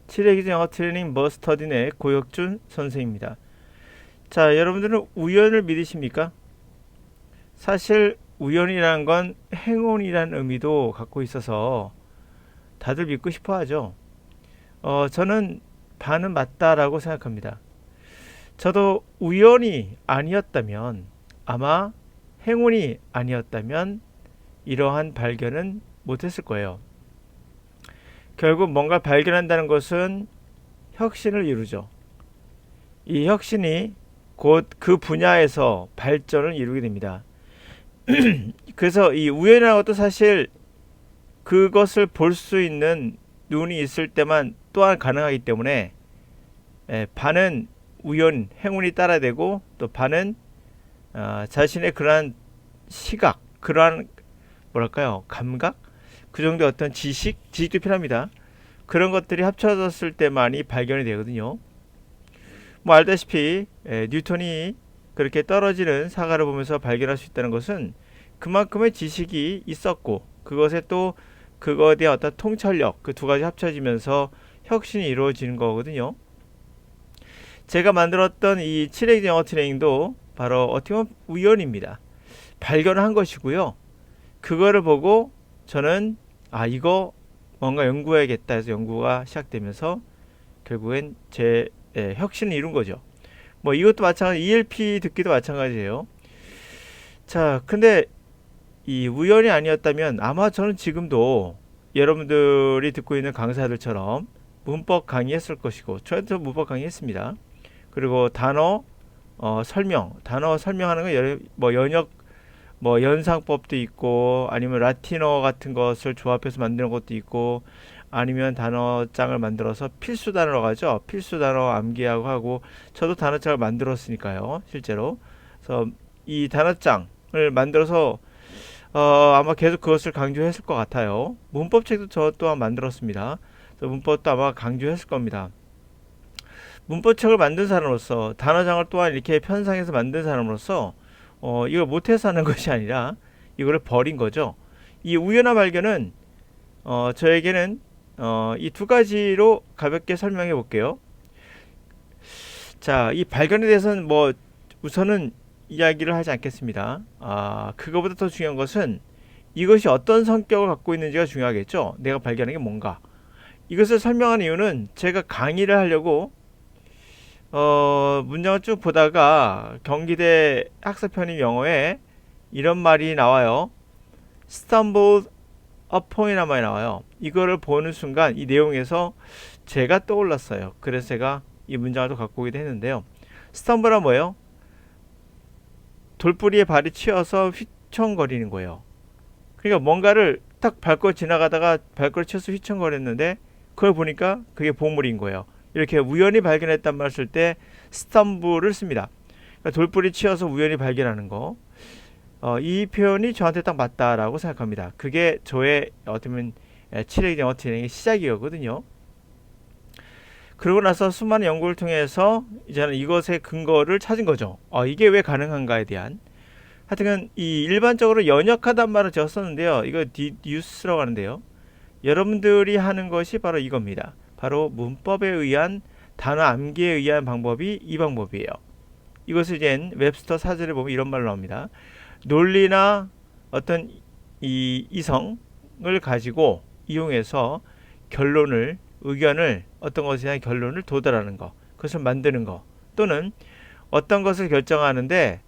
7회 영어 트레이닝 머스터딘의 고혁준 선생입니다. 자, 여러분들은 우연을 믿으십니까? 사실 우연이라는 건 행운이라는 의미도 갖고 있어서 다들 믿고 싶어 하죠. 저는 반은 맞다라고 생각합니다. 저도 우연이 아니었다면, 아마 행운이 아니었다면 이러한 발견은 못했을 거예요. 결국 뭔가 발견한다는 것은 혁신을 이루죠. 이 혁신이 곧 그 분야에서 발전을 이루게 됩니다. 그래서 이 우연이라는 것도 사실 그것을 볼 수 있는 눈이 있을 때만 또한 가능하기 때문에 반은 우연, 행운이 따라야 되고 또 반은 자신의 그러한 시각, 그러한 뭐랄까요, 감각, 그 정도의 어떤 지식도 필요합니다. 그런 것들이 합쳐졌을 때만이 발견이 되거든요. 뭐 알다시피 뉴턴이 그렇게 떨어지는 사과를 보면서 발견할 수 있다는 것은 그만큼의 지식이 있었고 그것에 또 그거에 대한 어떤 통찰력, 그 두 가지 합쳐지면서 혁신이 이루어지는 거거든요. 제가 만들었던 이 7회 영어 트레이닝도 바로 어떻게 보면 우연입니다. 발견한 것이고요. 그거를 보고 저는 이거 뭔가 연구해야겠다 해서 연구가 시작되면서 결국엔 제 혁신을 이룬 거죠. 뭐 이것도 마찬가지, ELP 듣기도 마찬가지예요. 자, 근데 이 우연이 아니었다면 아마 저는 지금도 여러분들이 듣고 있는 강사들처럼 문법 강의했을 것이고, 저도 문법 강의했습니다. 그리고 단어 단어 설명하는 거 뭐 연역 뭐 연상법도 있고 아니면 라틴어 같은 것을 조합해서 만드는 것도 있고 아니면 단어장을 만들어서 필수 단어라고 하죠. 필수 단어 암기하고 하고 저도 단어장을 만들었으니까요. 실제로. 그래서 이 단어장을 만들어서 아마 계속 그것을 강조했을 것 같아요. 문법책도 저 또한 만들었습니다. 그래서 문법도 아마 강조했을 겁니다. 문법책을 만든 사람으로서 단어장을 또한 이렇게 편상해서 만든 사람으로서 이걸 못해서 하는 것이 아니라 이거를 버린 거죠. 이 우연한 발견은 저에게는 이 두 가지로 가볍게 설명해 볼게요. 자, 이 발견에 대해서는 뭐 우선은 이야기를 하지 않겠습니다. 그거보다 더 중요한 것은 이것이 어떤 성격을 갖고 있는지가 중요하겠죠. 내가 발견한 게 뭔가. 이것을 설명하는 이유는 제가 강의를 하려고 문장을 쭉 보다가 경기대 학습편입 영어에 이런 말이 나와요. stumbled upon이라는 말이 나와요. 이거를 보는 순간 이 내용에서 제가 떠올랐어요. 그래서 제가 이 문장을 또 갖고 오기도 했는데요. stumble란 뭐예요? 돌뿌리에 발이 치여서 휘청거리는 거예요. 그러니까 뭔가를 딱 밟고 지나가다가 발걸음 쳐서 휘청거렸는데 그걸 보니까 그게 보물인 거예요. 이렇게 우연히 발견했단 말을 쓸 때 스탬블을 씁니다. 그러니까 돌뿌리 치어서 우연히 발견하는 거. 이 표현이 저한테 딱 맞다라고 생각합니다. 그게 저의 어떻게 보면 7회 영어 트레이닝의 시작이었거든요. 그러고 나서 수많은 연구를 통해서 이제는 이것의 근거를 찾은 거죠. 이게 왜 가능한가에 대한. 하여튼 이 일반적으로 연역하단 말을 제가 썼는데요. 이거 디듀스라고 하는데요. 여러분들이 하는 것이 바로 이겁니다. 바로 문법에 의한 단어 암기에 의한 방법이 이 방법이에요. 이것을 이제 웹스터 사전에 보면 이런 말로 나옵니다. 논리나 어떤 이 이성을 가지고 이용해서 결론을, 의견을, 어떤 것에 대한 결론을 도달하는 것, 그것을 만드는 것, 또는 어떤 것을 결정하는데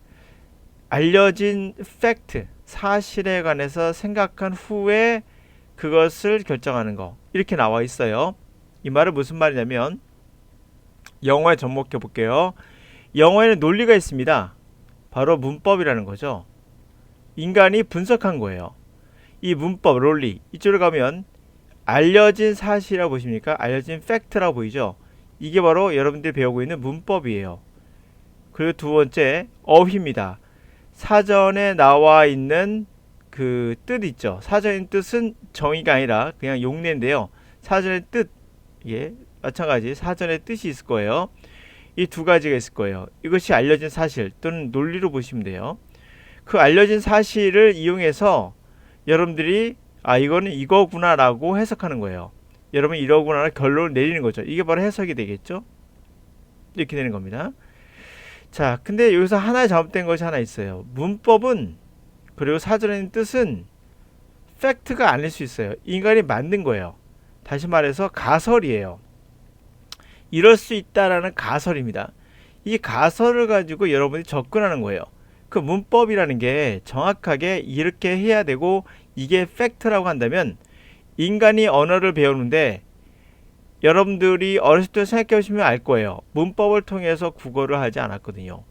알려진 팩트, 사실에 관해서 생각한 후에 그것을 결정하는 것, 이렇게 나와 있어요. 이 말은 무슨 말이냐면 영어에 접목해 볼게요. 영어에는 논리가 있습니다. 바로 문법이라는 거죠. 인간이 분석한 거예요. 이 문법, 논리, 이쪽으로 가면 알려진 사실이라고 보십니까? 알려진 팩트라고 보이죠? 이게 바로 여러분들이 배우고 있는 문법이에요. 그리고 두 번째, 어휘입니다. 사전에 나와 있는 그 뜻 있죠. 사전의 뜻은 정의가 아니라 그냥 용례인데요. 사전의 뜻, 예, 마찬가지 사전의 뜻이 있을 거예요. 이 두 가지가 있을 거예요. 이것이 알려진 사실 또는 논리로 보시면 돼요. 그 알려진 사실을 이용해서 여러분들이 이거는 이거구나 라고 해석하는 거예요. 여러분 이러구나 결론을 내리는 거죠. 이게 바로 해석이 되겠죠. 이렇게 되는 겁니다. 자, 근데 여기서 하나 잘못된 것이 하나 있어요. 문법은 그리고 사전에 있는 뜻은 팩트가 아닐 수 있어요. 인간이 만든 거예요. 다시 말해서 가설이에요. 이럴 수 있다라는 가설입니다. 이 가설을 가지고 여러분이 접근하는 거예요. 그 문법이라는 게 정확하게 이렇게 해야 되고 이게 팩트라고 한다면 인간이 언어를 배우는데 여러분들이 어렸을 때 생각해 보시면 알 거예요. 문법을 통해서 국어를 하지 않았거든요.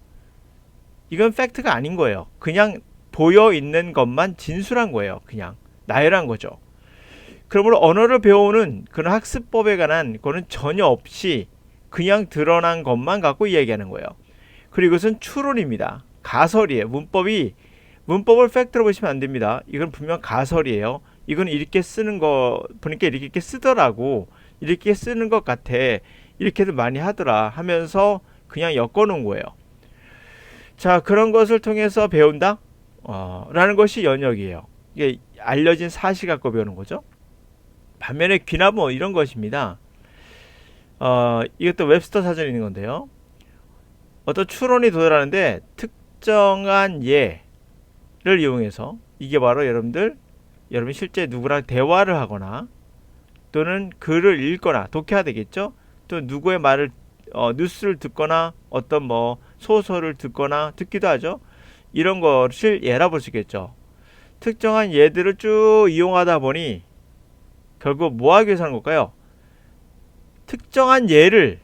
이건 팩트가 아닌 거예요. 그냥 보여 있는 것만 진술한 거예요. 그냥 나열한 거죠. 그러므로 언어를 배우는 그런 학습법에 관한 그거는 전혀 없이 그냥 드러난 것만 갖고 이야기하는 거예요. 그리고 이것은 추론입니다. 가설이에요. 문법을 팩트로 보시면 안 됩니다. 이건 분명 가설이에요. 이건 이렇게 쓰는 거 보니까 이렇게 쓰더라고. 이렇게 쓰는 것 같아. 이렇게도 많이 하더라 하면서 그냥 엮어놓은 거예요. 자, 그런 것을 통해서 배운다? 라는 것이 연역이에요. 이게 알려진 사실 갖고 배우는 거죠. 반면에 귀납은 이런 것입니다. 이것도 웹스터 사전에 있는 건데요. 어떤 추론이 도달하는데 특정한 예를 이용해서 이게 바로 여러분이 실제 누구랑 대화를 하거나 또는 글을 읽거나 독해야 되겠죠. 또 누구의 말을 뉴스를 듣거나 어떤 뭐 소설을 듣거나 듣기도 하죠. 이런 것을 예라 볼 수 있겠죠. 특정한 예들을 쭉 이용하다 보니 결국 뭐 하기 위해서 하는 걸까요? 특정한 예를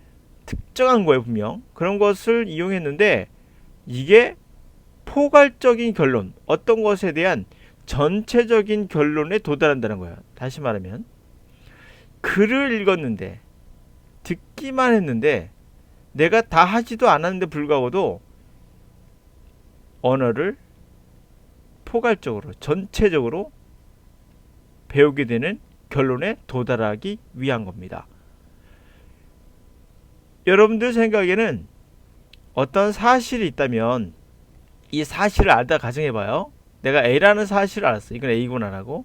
특정한 거예요. 분명 그런 것을 이용했는데 이게 포괄적인 결론, 어떤 것에 대한 전체적인 결론에 도달한다는 거예요. 다시 말하면 글을 읽었는데 듣기만 했는데 내가 다 하지도 않았는데 불구하고도 언어를 포괄적으로 전체적으로 배우게 되는 결론에 도달하기 위한 겁니다. 여러분들 생각에는 어떤 사실이 있다면 이 사실을 알다 가정해봐요. 내가 A라는 사실을 알았어. 이건 A구나라고.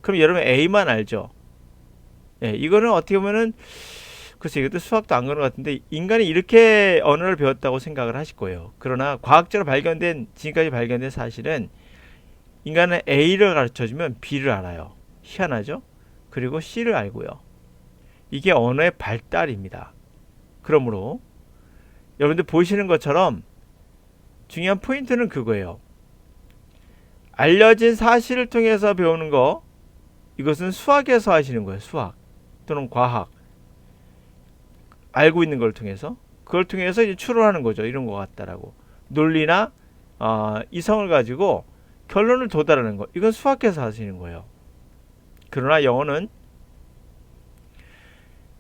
그럼 여러분 A만 알죠. 예, 이거는 어떻게 보면은 글쎄 이것도 수학도 안 그런 것 같은데 인간이 이렇게 언어를 배웠다고 생각을 하실 거예요. 그러나 과학적으로 지금까지 발견된 사실은 인간은 A를 가르쳐주면 B를 알아요. 희한하죠? 그리고 C를 알고요. 이게 언어의 발달입니다. 그러므로 여러분들 보시는 것처럼 중요한 포인트는 그거예요. 알려진 사실을 통해서 배우는 거, 이것은 수학에서 하시는 거예요. 수학 또는 과학. 알고 있는 걸 통해서 그걸 통해서 이제 추론하는 거죠. 이런 것 같다라고. 논리나 이성을 가지고 결론을 도달하는 거. 이건 수학에서 하시는 거예요. 그러나 영어는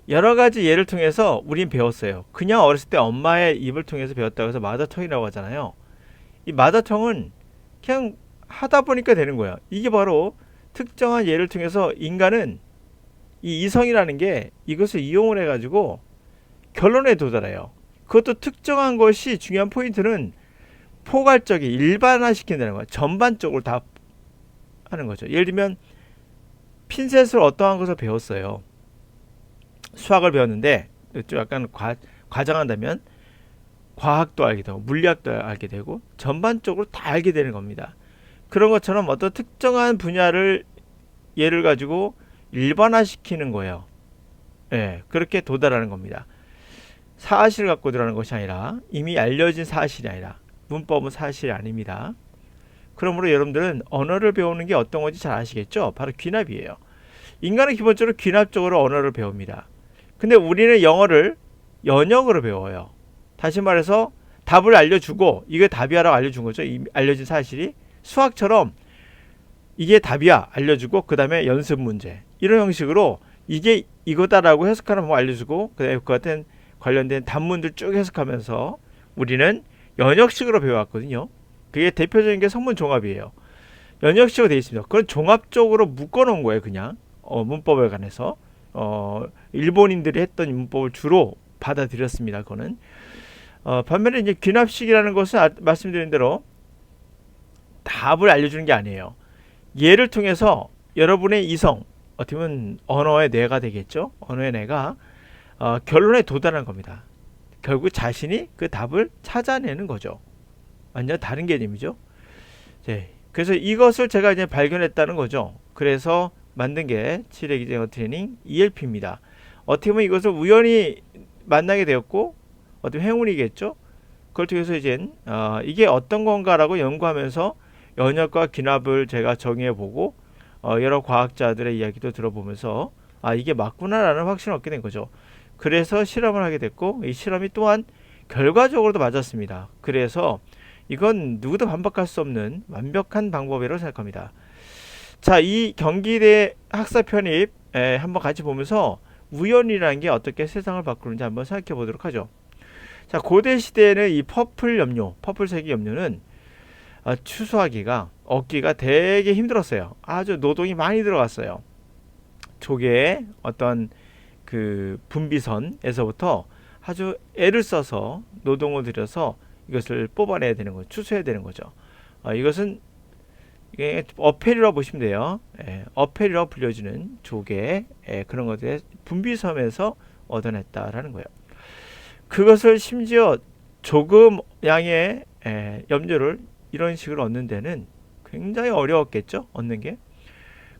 여러 가지 예를 통해서 우린 배웠어요. 그냥 어렸을 때 엄마의 입을 통해서 배웠다고 해서 마더텅이라고 하잖아요. 이 마더텅은 그냥 하다 보니까 되는 거야. 이게 바로 특정한 예를 통해서 인간은 이 이성이라는 게 이것을 이용을 해가지고 결론에 도달해요. 그것도 특정한 것이 중요한 포인트는 포괄적인 일반화시킨다는 거야. 전반적으로 다 하는 거죠. 예를 들면 핀셋을 어떠한 것을 배웠어요. 수학을 배웠는데 좀 약간 과장한다면 과학도 알게 되고 물리학도 알게 되고 전반적으로 다 알게 되는 겁니다. 그런 것처럼 어떤 특정한 분야를 예를 가지고 일반화시키는 거예요. 예, 그렇게 도달하는 겁니다. 사실을 갖고 들어가는 것이 아니라 이미 알려진 사실이 아니라 문법은 사실이 아닙니다. 그러므로 여러분들은 언어를 배우는 게 어떤 건지 잘 아시겠죠? 바로 귀납이에요. 인간은 기본적으로 귀납적으로 언어를 배웁니다. 근데 우리는 영어를 연역으로 배워요. 다시 말해서 답을 알려주고 이게 답이야라고 알려준 거죠. 이미 알려진 사실이. 수학처럼 이게 답이야 알려주고 그 다음에 연습 문제 이런 형식으로 이게 이거다라고 해석하는 방법 알려주고 그 다음에 그와 같은 관련된 단문들 쭉 해석하면서 우리는 연역식으로 배워왔거든요. 그게 대표적인 게 성문종합이에요. 연역식으로 되어 있습니다. 그건 종합적으로 묶어놓은 거예요. 그냥 문법에 관해서 일본인들이 했던 문법을 주로 받아들였습니다. 그거는 반면에 이제 귀납식이라는 것은 말씀드린 대로 답을 알려주는 게 아니에요. 예를 통해서 여러분의 이성 어떻게 보면 언어의 뇌가 되겠죠. 언어의 뇌가 결론에 도달한 겁니다. 결국 자신이 그 답을 찾아내는 거죠. 완전 다른 개념이죠. 네. 그래서 이것을 제가 이제 발견했다는 거죠. 그래서 만든 게 치레기정어 트레이닝 ELP입니다. 어떻게 보면 이것을 우연히 만나게 되었고, 어떤 행운이겠죠. 그걸 통해서 이제 이게 어떤 건가라고 연구하면서 연역과 기납을 제가 정의해보고 여러 과학자들의 이야기도 들어보면서 이게 맞구나라는 확신을 얻게 된 거죠. 그래서 실험을 하게 됐고, 이 실험이 또한 결과적으로도 맞았습니다. 그래서 이건 누구도 반박할 수 없는 완벽한 방법이라고 생각합니다. 자, 이 경기대 학사 편입 한번 같이 보면서 우연이라는 게 어떻게 세상을 바꾸는지 한번 생각해 보도록 하죠. 자, 고대 시대에는 이 퍼플 염료, 퍼플색의 염료는 추수하기가, 얻기가 되게 힘들었어요. 아주 노동이 많이 들어갔어요. 조개의 어떤 그 분비선에서부터 아주 애를 써서 노동을 들여서 이것을 뽑아내야 되는 거죠. 추수해야 되는 거죠. 이것은 이게 어패리라고 보시면 돼요. 어패리라고 불려지는 조개 그런 것들의 분비섬에서 얻어냈다라는 거예요. 그것을 심지어 조금 양의 염료를 이런 식으로 얻는 데는 굉장히 어려웠겠죠. 얻는 게.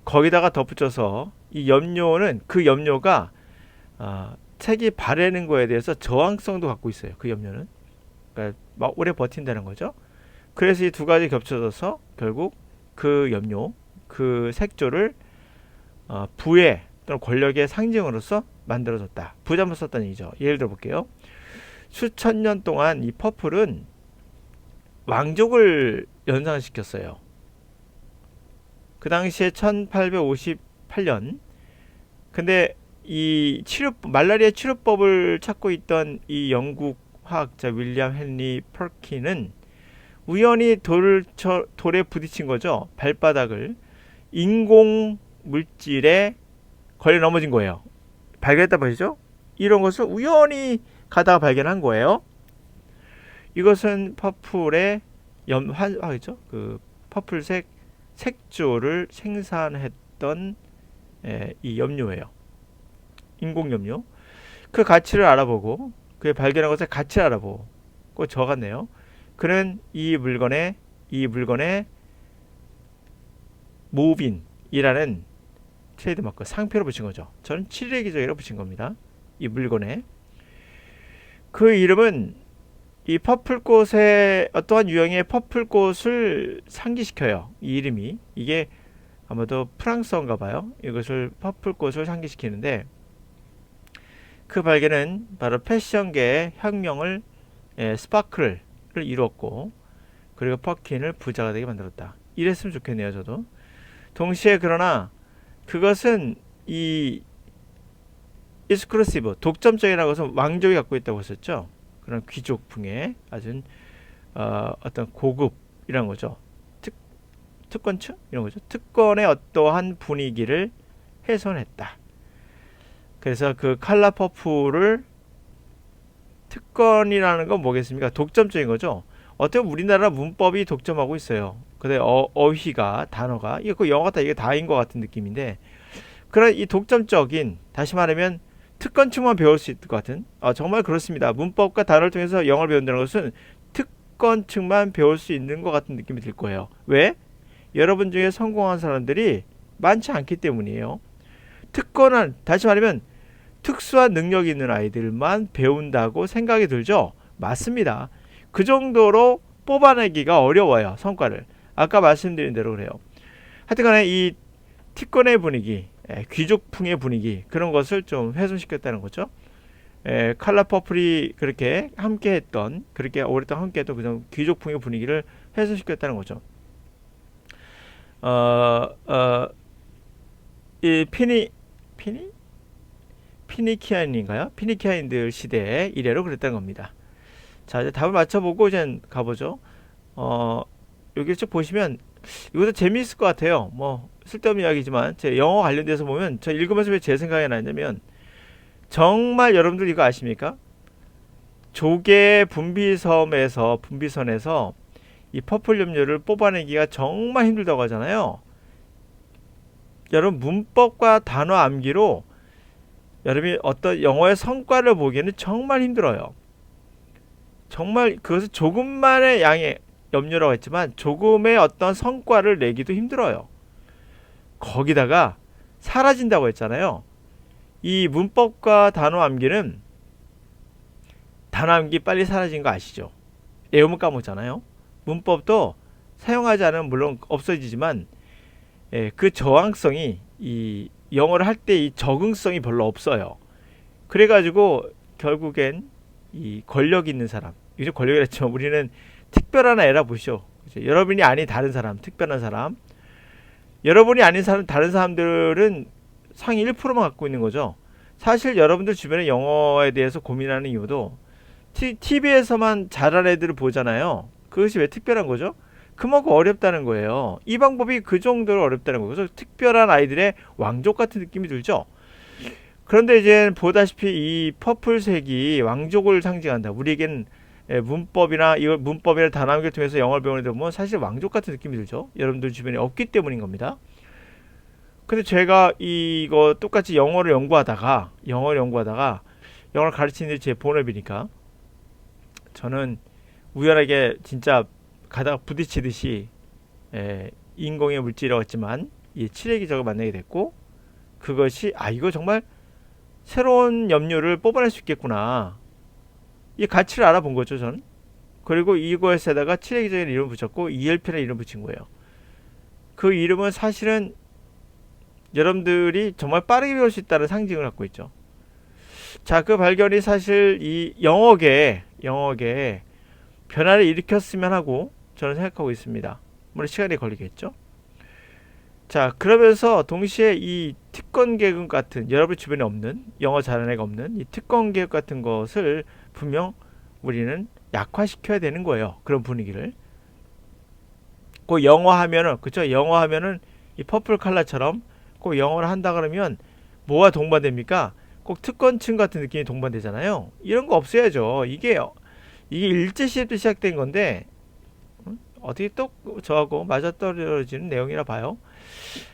거기다가 덧붙여서 이 염료는 그 염료가 책이 바래는 거에 대해서 저항성도 갖고 있어요. 그 염료는. 그러니까 막 오래 버틴다는 거죠. 그래서 이 두 가지 겹쳐져서 결국 그 염료, 그 색조를 부의 또는 권력의 상징으로서 만들어졌다. 부자만 썼다는 얘기죠. 예를 들어 볼게요. 수천 년 동안 이 퍼플은 왕족을 연상시켰어요. 그 당시에 1858년. 근데 이 말라리아 치료법을 찾고 있던 이 영국 화학자 윌리엄 헨리 퍼킨은 우연히 돌에 부딪힌 거죠. 발바닥을 인공 물질에 걸려 넘어진 거예요. 발견했다 보시죠? 이런 것을 우연히 가다가 발견한 거예요. 이것은 퍼플의 그 퍼플색 색조를 생산했던 이 염료예요. 인공 염료. 그 가치를 알아보고 그의 발견한 것의 가치를 알아보고 적었네요. 그는 이 물건에 모빈이라는 트레이드마크 상표를 붙인 거죠. 저는 7일의 기적이라고 붙인 겁니다. 이 물건에. 그 이름은 이 퍼플꽃의 어떠한 유형의 퍼플꽃을 상기시켜요. 이 이름이. 이게 아마도 프랑스어인가 봐요. 이것을 퍼플꽃을 상기시키는데 그 발견은 바로 패션계의 혁명을 스파클을 이루었고 그리고 퍼킨을 부자가 되게 만들었다. 이랬으면 좋겠네요. 저도. 동시에 그러나 그것은 이 익스클루시브 독점적이라고 해서 왕족이 갖고 있다고 했었죠. 그런 귀족풍의 아주 어떤 고급이라는 거죠. 특권층 이런 거죠. 특권의 어떠한 분위기를 훼손했다. 그래서 그 칼라 퍼플을 특권이라는 건 뭐겠습니까? 독점적인 거죠. 어떻게 우리나라 문법이 독점하고 있어요. 근데 어휘가 단어가 이거 영어 같다 이게 다인 것 같은 느낌인데 그런 이 독점적인 다시 말하면 특권층만 배울 수 있을 것 같은 정말 그렇습니다. 문법과 단어를 통해서 영어를 배운다는 것은 특권층만 배울 수 있는 것 같은 느낌이 들 거예요. 왜? 여러분 중에 성공한 사람들이 많지 않기 때문이에요. 특권은 다시 말하면 특수한 능력이 있는 아이들만 배운다고 생각이 들죠? 맞습니다. 그 정도로 뽑아내기가 어려워요. 성과를. 아까 말씀드린 대로 그래요. 하여튼간에 이 특권의 분위기 귀족풍의 분위기 그런 것을 좀 훼손시켰다는 거죠. 칼라 퍼플이 그렇게 함께했던 그렇게 오랫동안 함께했던 그런 귀족풍의 분위기를 훼손시켰다는 거죠. 이 피니키아인인가요? 피니키아인들 시대에 이래로 그랬다는 겁니다. 자, 이제 답을 맞춰보고 이제 가보죠. 여기 쭉 보시면 이것도 재미있을 것 같아요. 뭐 쓸데없는 이야기지만 제 영어 관련돼서 보면 저 읽으면서 왜 제 생각이 나냐면 정말 여러분들 이거 아십니까? 조개 분비선에서 이 퍼플 염료를 뽑아내기가 정말 힘들다고 하잖아요. 여러분 문법과 단어 암기로 여러분이 어떤 영어의 성과를 보기에는 정말 힘들어요. 정말 그것은 조금만의 양의 염려라고 했지만 조금의 어떤 성과를 내기도 힘들어요. 거기다가 사라진다고 했잖아요. 이 문법과 단어 암기는 단어 암기 빨리 사라진 거 아시죠? 외우면 까먹잖아요. 문법도 사용하지 않으면 물론 없어지지만 그 저항성이 이 영어를 할 때 이 적응성이 별로 없어요. 그래가지고 결국엔 이 권력 있는 사람, 이제 권력이랬지만 우리는 특별한 애라 보시오. 그죠? 여러분이 아닌 다른 사람, 특별한 사람. 여러분이 아닌 사람, 다른 사람들은 상위 1%만 갖고 있는 거죠. 사실 여러분들 주변에 영어에 대해서 고민하는 이유도 TV에서만 잘하는 애들을 보잖아요. 그것이 왜 특별한 거죠? 그만큼 어렵다는 거예요. 이 방법이 그 정도로 어렵다는 거죠. 특별한 아이들의 왕족 같은 느낌이 들죠. 그런데 이제 보다시피 이 퍼플색이 왕족을 상징한다. 우리에겐 문법이나 이걸 문법이나 단어를 통해서 영어를 배우는 데 보면 사실 왕족 같은 느낌이 들죠. 여러분들 주변에 없기 때문인 겁니다. 근데 제가 이거 똑같이 영어를 연구하다가 영어를 가르치는 제 본업이니까 저는 우연하게 진짜 가다가 부딪히듯이 인공의 물질이라고 했지만 이 칠해 기적을 만나게 됐고 그것이 이거 정말 새로운 염료를 뽑아낼 수 있겠구나. 이 가치를 알아본 거죠, 전. 그리고 이것에다가 칠해 기적이라는 이름을 붙였고 ELP라는 이름을 붙인 거예요. 그 이름은 사실은 여러분들이 정말 빠르게 배울 수 있다는 상징을 갖고 있죠. 자, 그 발견이 사실 이 영어계에 변화를 일으켰으면 하고 저는 생각하고 있습니다. 물론 시간이 걸리겠죠. 자, 그러면서 동시에 이 특권 계급 같은 여러분 주변에 없는 영어 잘하는 애가 없는 이 특권 계급 같은 것을 분명 우리는 약화시켜야 되는 거예요. 그런 분위기를. 그 영어 하면은 그쵸? 영어 하면은 이 퍼플 칼라처럼 꼭 영어를 한다 그러면 뭐가 동반됩니까? 꼭 특권층 같은 느낌이 동반되잖아요. 이런 거 없어야죠. 이게 일제 시대 때 시작된 건데 어떻게 또 저하고 맞아떨어지는 내용이라 봐요.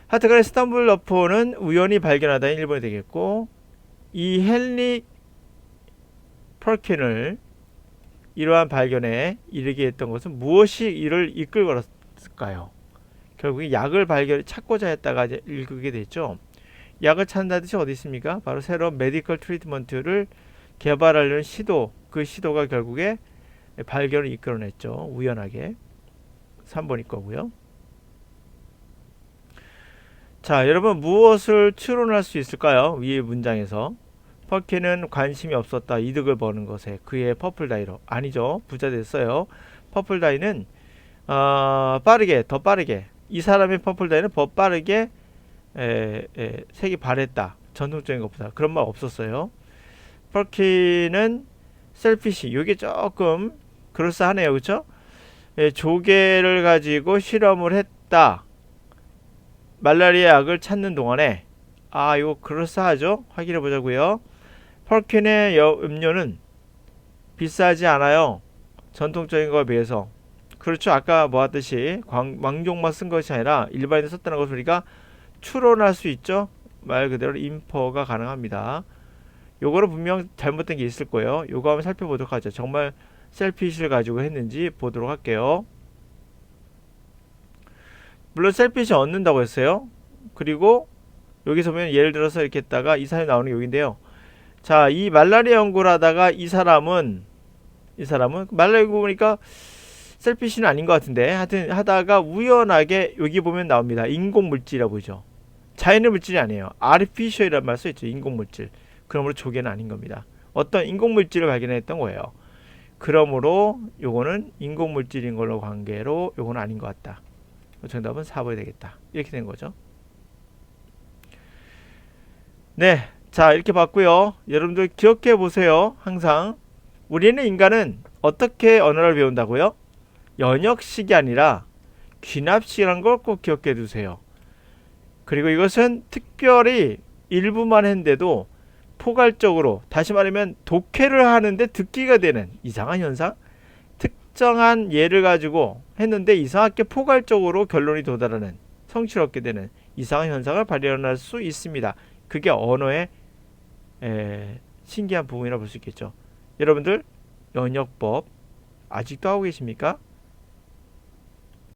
하여튼간에 스탄불 러퍼는 우연히 발견하다인 일본이 되겠고 이 헨리 펄킨을 이러한 발견에 이르게 했던 것은 무엇이 이를 이끌었을까요? 결국 약을 찾고자 했다가 이제 읽게 됐죠. 약을 찾는다는 뜻이 어디 있습니까? 바로 새로운 메디컬 트리트먼트를 개발하려는 시도, 그 시도가 결국에 발견을 이끌어냈죠. 우연하게. 3번이 거고요. 자, 여러분 무엇을 추론할 수 있을까요? 위의 문장에서 펄킨은 관심이 없었다. 이득을 버는 것에 그의 퍼플다이로. 아니죠. 부자 됐어요. 퍼플다이는 더 빠르게 이 사람의 퍼플다이는 더 빠르게 색이 바랬다. 전통적인 것보다. 그런 말 없었어요. 펄킨은 셀피시. 이게 조금 그럴싸하네요. 그렇죠? 조개를 가지고 실험을 했다. 말라리아 약을 찾는 동안에 이거 그럴싸하죠? 확인해 보자고요. 펄킨의 음료는 비싸지 않아요. 전통적인 거에 비해서. 그렇죠. 아까 보았듯이 왕족만 쓴 것이 아니라 일반인이 썼다는 것을 우리가 추론할 수 있죠. 말 그대로 인퍼가 가능합니다. 요거는 분명 잘못된 게 있을 거예요. 요거 한번 살펴보도록 하죠. 정말 셀피시를 가지고 했는지 보도록 할게요. 물론 셀피시 얻는다고 했어요. 그리고 여기서 보면 예를 들어서 이렇게 했다가 이 사람이 나오는 게 여기인데요. 자, 이 말라리아 연구를 하다가 이 사람은 말라리아 연구 보니까 셀피시는 아닌 것 같은데 하여튼 하다가 우연하게 여기 보면 나옵니다. 인공물질이라고 보이죠. 자연의 물질이 아니에요. artificial이라는 말 써있죠. 인공물질. 그러므로 조개는 아닌 겁니다. 어떤 인공물질을 발견했던 거예요. 그러므로 요거는 인공물질인 걸로 관계로 요거는 아닌 것 같다. 정답은 4번이 되겠다. 이렇게 된 거죠. 네, 자 이렇게 봤고요. 여러분들 기억해 보세요. 항상 우리는 인간은 어떻게 언어를 배운다고요? 연역식이 아니라 귀납식이라는 걸 꼭 기억해 두세요. 그리고 이것은 특별히 일부만 했는데도 포괄적으로, 다시 말하면 독해를 하는데 듣기가 되는 이상한 현상, 특정한 예를 가지고 했는데 이상하게 포괄적으로 결론이 도달하는, 성취를 얻게 되는 이상한 현상을 발현할 수 있습니다. 그게 언어의 신기한 부분이라 볼 수 있겠죠. 여러분들 영역법 아직도 하고 계십니까?